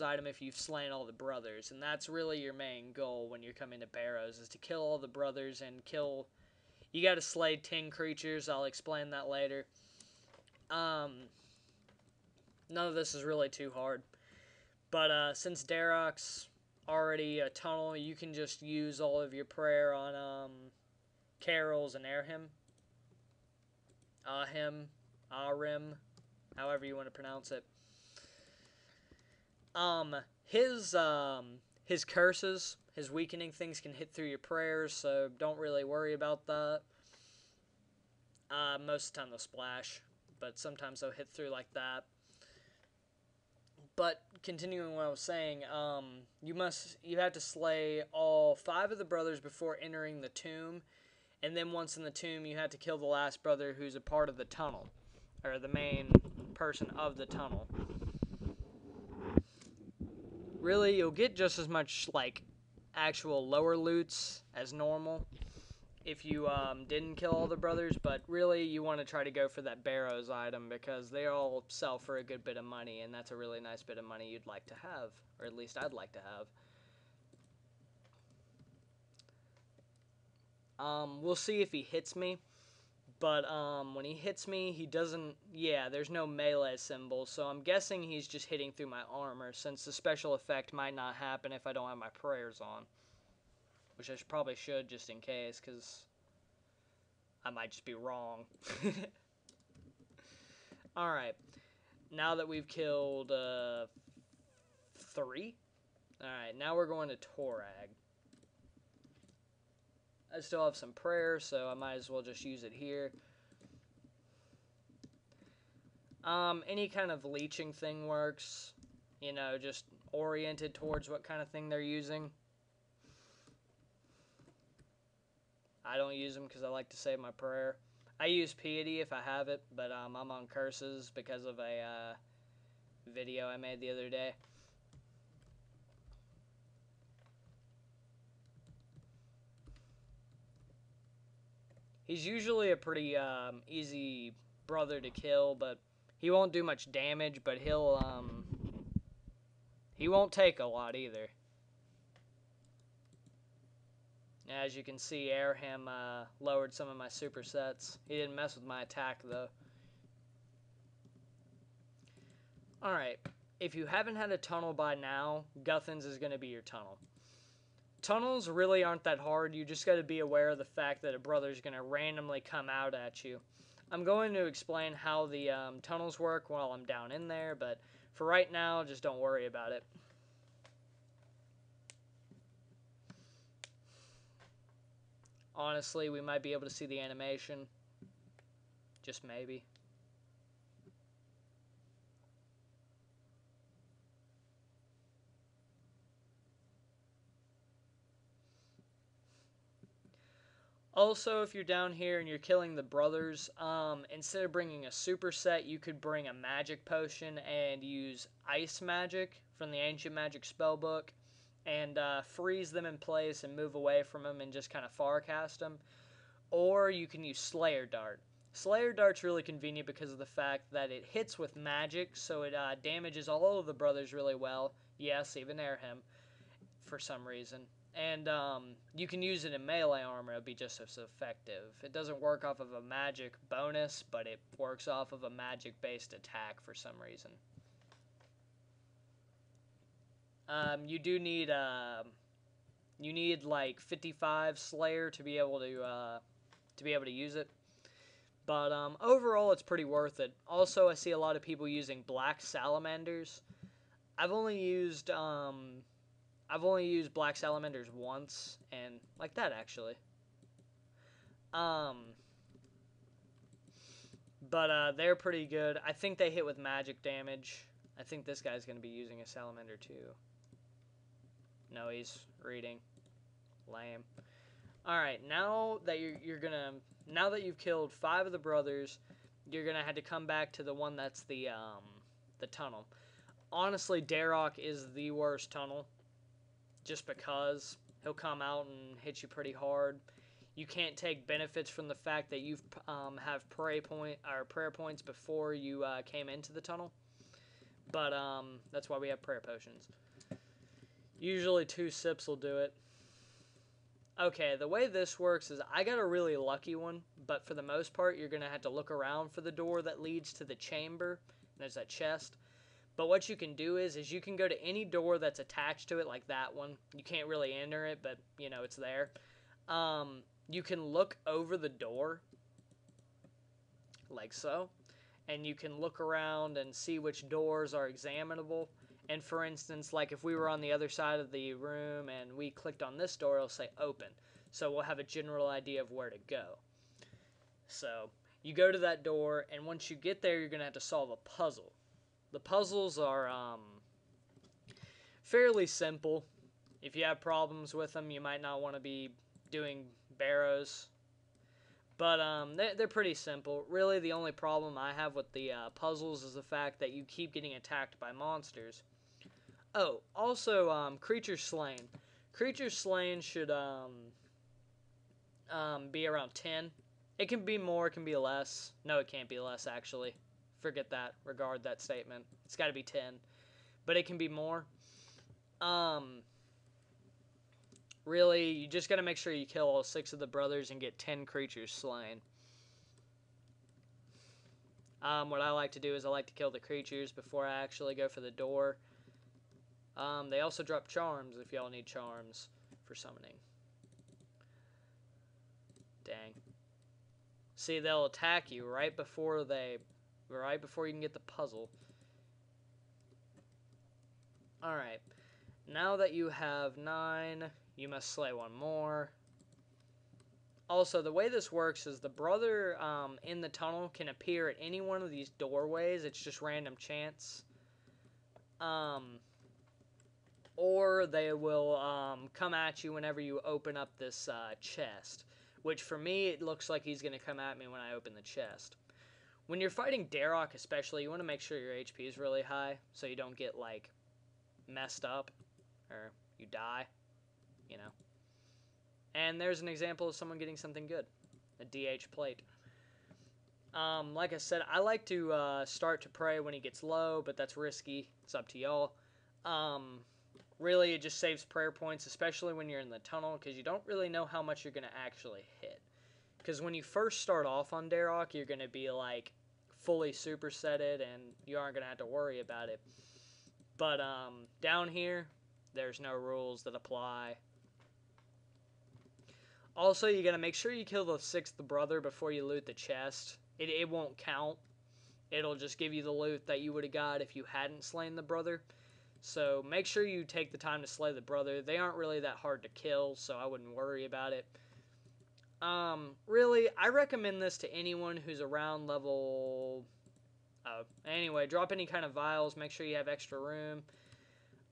item if you've slain all the brothers, and that's really your main goal when you're coming to Barrows, is to kill all the brothers and kill... You gotta slay 10 creatures, I'll explain that later. None of this is really too hard. But since Darok's already a tunnel, you can just use all of your prayer on Carols and Arim, however you want to pronounce it. His curses, his weakening things can hit through your prayers, so don't really worry about that. Most of the time they'll splash, but sometimes they'll hit through like that. But continuing what I was saying, you have to slay all 5 of the brothers before entering the tomb, and then once in the tomb, you have to kill the last brother who's a part of the tunnel, or the main person of the tunnel. Really, you'll get just as much like actual lower loots as normal if you didn't kill all the brothers, but really you want to try to go for that Barrows item because they all sell for a good bit of money, and that's a really nice bit of money you'd like to have, or at least I'd like to have. We'll see if he hits me, but when he hits me, he doesn't... Yeah, there's no melee symbol, so I'm guessing he's just hitting through my armor, since the special effect might not happen if I don't have my prayers on. Which I probably should, just in case, because I might just be wrong. Alright. Now that we've killed 3. Alright, now we're going to Torag. I still have some prayer, so I might as well just use it here. Any kind of leeching thing works. You know, just oriented towards what kind of thing they're using. I don't use them because I like to save my prayer. I use piety if I have it, but I'm on curses because of a video I made the other day. He's usually a pretty easy brother to kill, but he won't do much damage, but he won't take a lot either. As you can see, Airham lowered some of my supersets. He didn't mess with my attack, though. Alright, if you haven't had a tunnel by now, Guthans is going to be your tunnel. Tunnels really aren't that hard. You just got to be aware of the fact that a brother's going to randomly come out at you. I'm going to explain how the tunnels work while I'm down in there, but for right now, just don't worry about it. Honestly, we might be able to see the animation. Just maybe. Also, if you're down here and you're killing the brothers, instead of bringing a superset, you could bring a magic potion and use ice magic from the ancient magic spellbook and freeze them in place and move away from them and just kind of farcast them. Or you can use Slayer Dart. Slayer Dart's really convenient because of the fact that it hits with magic, so it damages all of the brothers really well. Yes, even Airham, for some reason. And you can use it in melee armor, it'll be just as effective. It doesn't work off of a magic bonus, but it works off of a magic-based attack for some reason. You do need like 55 Slayer to be able to use it. But overall, it's pretty worth it. Also, I see a lot of people using black salamanders. I've only used black salamanders once, and like that actually. But they're pretty good. I think they hit with magic damage. I think this guy's gonna be using a salamander too. No, he's reading. Lame. All right, now that now that you've killed 5 of the brothers, you're gonna have to come back to the one that's the tunnel. Honestly, Darok is the worst tunnel, just because he'll come out and hit you pretty hard. You can't take benefits from the fact that you've have prayer points before you came into the tunnel. But that's why we have prayer potions. Usually 2 sips will do it. Okay, the way this works is I got a really lucky one, but for the most part, you're going to have to look around for the door that leads to the chamber. There's that chest. But what you can do is you can go to any door that's attached to it, like that one. You can't really enter it, but, you know, it's there. You can look over the door, like so, and you can look around and see which doors are examinable. And for instance, like if we were on the other side of the room and we clicked on this door, it'll say open. So we'll have a general idea of where to go. So you go to that door, and once you get there, you're going to have to solve a puzzle. The puzzles are fairly simple. If you have problems with them, you might not want to be doing Barrows. But they're pretty simple. Really, the only problem I have with the puzzles is the fact that you keep getting attacked by monsters. Oh, also, creatures slain. Creatures slain should be around 10. It can be more, it can be less. No, it can't be less, actually. Forget that. Regard that statement. It's got to be 10. But it can be more. Really, you just got to make sure you kill all 6 of the brothers and get 10 creatures slain. What I like to do is I like to kill the creatures before I actually go for the door. They also drop charms if y'all need charms for summoning. Dang. See, they'll attack you right before you can get the puzzle. Alright. Now that you have 9, you must slay 1 more. Also, the way this works is the brother in the tunnel can appear at any one of these doorways. It's just random chance. Or they will come at you whenever you open up this chest. Which, for me, it looks like he's going to come at me when I open the chest. When you're fighting Darok especially, you want to make sure your HP is really high, so you don't get, like, messed up, or you die, you know. And there's an example of someone getting something good, a DH plate. Like I said, I like to start to pray when he gets low, but that's risky. It's up to y'all. Really, it just saves prayer points, especially when you're in the tunnel, because you don't really know how much you're going to actually hit. Because when you first start off on Darok, you're going to be, like, fully supersetted, and you aren't going to have to worry about it. But down here, there's no rules that apply. Also, you got to make sure you kill the 6th brother before you loot the chest. It won't count. It'll just give you the loot that you would have got if you hadn't slain the brother. So make sure you take the time to slay the brother. They aren't really that hard to kill, so I wouldn't worry about it. Really, I recommend this to anyone who's around level... anyway, drop any kind of vials. Make sure you have extra room.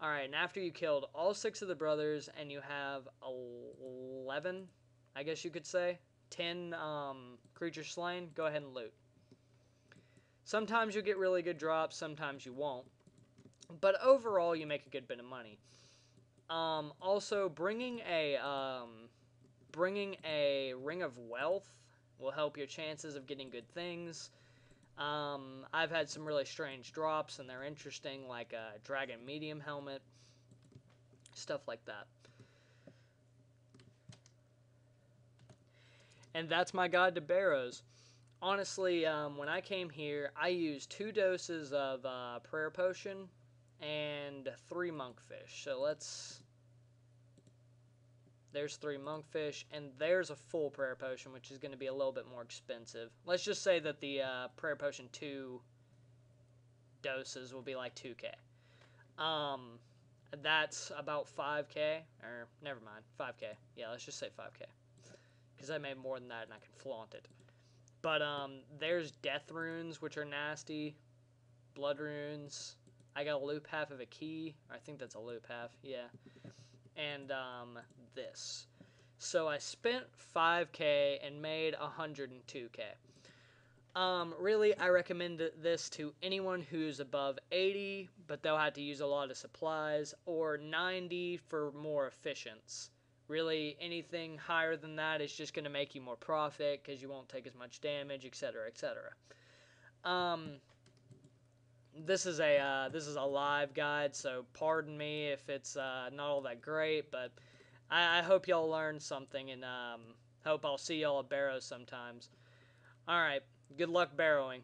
Alright, and after you killed all 6 of the brothers and you have 11, I guess you could say, 10 creatures slain, go ahead and loot. Sometimes you'll get really good drops, sometimes you won't. But overall, you make a good bit of money. Also, bringing a Ring of Wealth will help your chances of getting good things. I've had some really strange drops, and they're interesting, like a Dragon Medium Helmet, stuff like that. And that's my guide to Barrows. Honestly, when I came here, I used 2 doses of Prayer Potion and 3 Monkfish. So there's 3 Monkfish, and there's a full Prayer Potion, which is going to be a little bit more expensive. Let's just say that the Prayer Potion 2 doses will be like 2K. That's about 5K, or never mind, 5K. Yeah, let's just say 5K. Because I made more than that and I can flaunt it. But there's Death Runes, which are nasty. Blood Runes. I got a loop half of a key. I think that's a loop half, yeah. And this. So I spent 5K and made 102K. Really, I recommend this to anyone who's above 80, but they'll have to use a lot of supplies, or 90 for more efficients. Really, anything higher than that is just going to make you more profit, because you won't take as much damage, etc., etc. this is a live guide, so pardon me if it's not all that great, but I hope y'all learned something, and hope I'll see y'all at Barrows sometimes. All right, good luck barrowing.